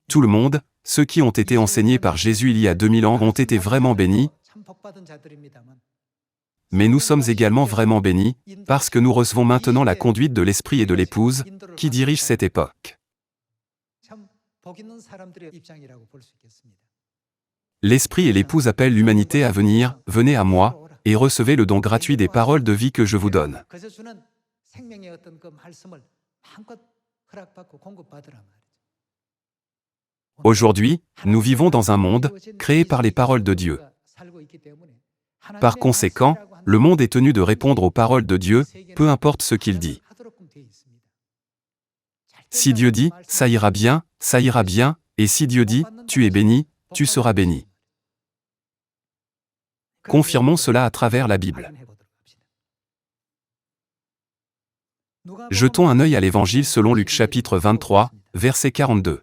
Tout le monde, ceux qui ont été enseignés par Jésus il y a 2000 ans ont été vraiment bénis, mais nous sommes également vraiment bénis, parce que nous recevons maintenant la conduite de l'Esprit et de l'Épouse, qui dirige cette époque. L'Esprit et l'Épouse appellent l'humanité à venir, venez à moi, et recevez le don gratuit des paroles de vie que je vous donne. Aujourd'hui, nous vivons dans un monde créé par les paroles de Dieu. Par conséquent, le monde est tenu de répondre aux paroles de Dieu, peu importe ce qu'il dit. Si Dieu dit « ça ira bien », et si Dieu dit « tu es béni », tu seras béni. Confirmons cela à travers la Bible. Jetons un œil à l'Évangile selon Luc chapitre 23, verset 42.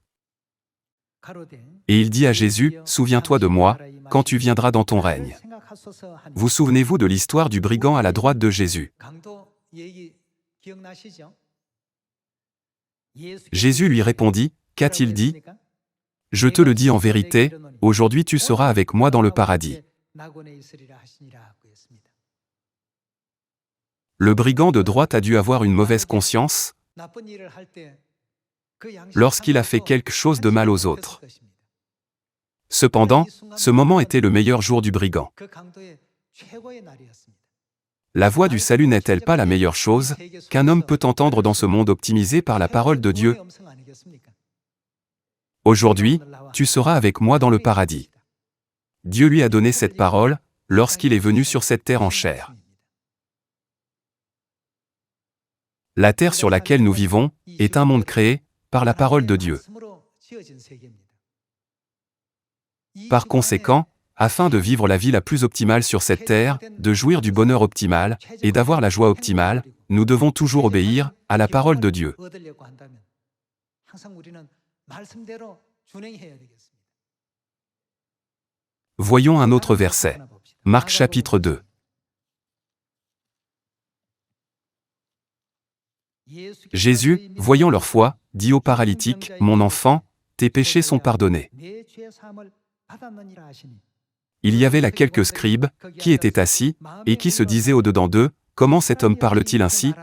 Et il dit à Jésus, « Souviens-toi de moi, quand tu viendras dans ton règne. » Vous souvenez-vous de l'histoire du brigand à la droite de Jésus? Jésus lui répondit, « Qu'a-t-il dit? Je te le dis en vérité, aujourd'hui tu seras avec moi dans le paradis. » Le brigand de droite a dû avoir une mauvaise conscience lorsqu'il a fait quelque chose de mal aux autres. Cependant, ce moment était le meilleur jour du brigand. La voix du salut n'est-elle pas la meilleure chose qu'un homme peut entendre dans ce monde optimisé par la parole de Dieu? Aujourd'hui, tu seras avec moi dans le paradis. Dieu lui a donné cette parole lorsqu'il est venu sur cette terre en chair. La terre sur laquelle nous vivons est un monde créé par la parole de Dieu. Par conséquent, afin de vivre la vie la plus optimale sur cette terre, de jouir du bonheur optimal et d'avoir la joie optimale, nous devons toujours obéir à la parole de Dieu. Voyons un autre verset. Marc chapitre 2. Jésus, voyant leur foi, dit au paralytique, « Mon enfant, tes péchés sont pardonnés. » Il y avait là quelques scribes, qui étaient assis, et qui se disaient au-dedans d'eux, « Comment cet homme parle-t-il ainsi?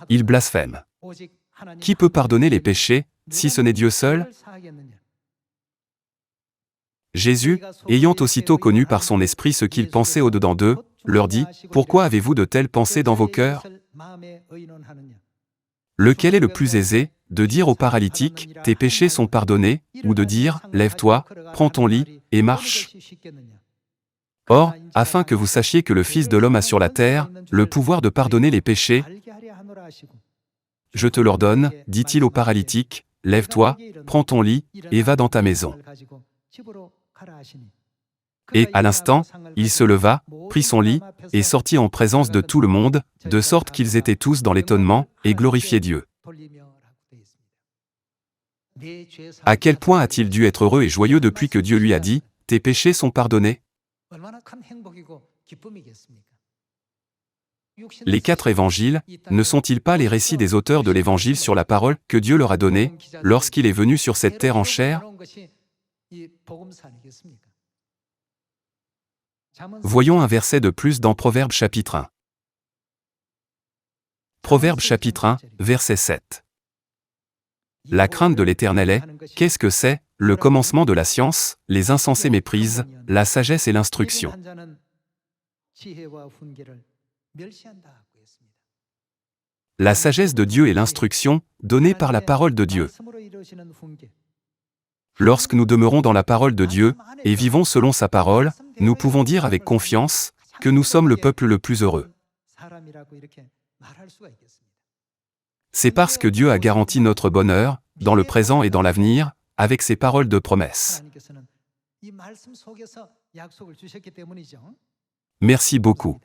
Il blasphème. Qui peut pardonner les péchés, si ce n'est Dieu seul? » Jésus, ayant aussitôt connu par son esprit ce qu'ils pensaient au-dedans d'eux, leur dit, « Pourquoi avez-vous de telles pensées dans vos cœurs? Lequel est le plus aisé, de dire au paralytique, « Tes péchés sont pardonnés », ou de dire, « Lève-toi, prends ton lit, et marche ». Or, afin que vous sachiez que le Fils de l'homme a sur la terre le pouvoir de pardonner les péchés, je te l'ordonne, dit-il au paralytique, « Lève-toi, prends ton lit, et va dans ta maison. » Et, à l'instant, il se leva, prit son lit, et sortit en présence de tout le monde, de sorte qu'ils étaient tous dans l'étonnement, et glorifiaient Dieu. À quel point a-t-il dû être heureux et joyeux depuis que Dieu lui a dit, « Tes péchés sont pardonnés » ? Les 4 évangiles, ne sont-ils pas les récits des auteurs de l'évangile sur la parole que Dieu leur a donnée, lorsqu'il est venu sur cette terre en chair? Voyons un verset de plus dans Proverbes chapitre 1. Proverbes chapitre 1, verset 7. La crainte de l'Éternel est, qu'est-ce que c'est? Le commencement de la science, les insensés méprisent, la sagesse et l'instruction. La sagesse de Dieu et l'instruction, donnée par la parole de Dieu. Lorsque nous demeurons dans la parole de Dieu, et vivons selon sa parole, nous pouvons dire avec confiance que nous sommes le peuple le plus heureux. C'est parce que Dieu a garanti notre bonheur, dans le présent et dans l'avenir, avec ses paroles de promesse. Merci beaucoup.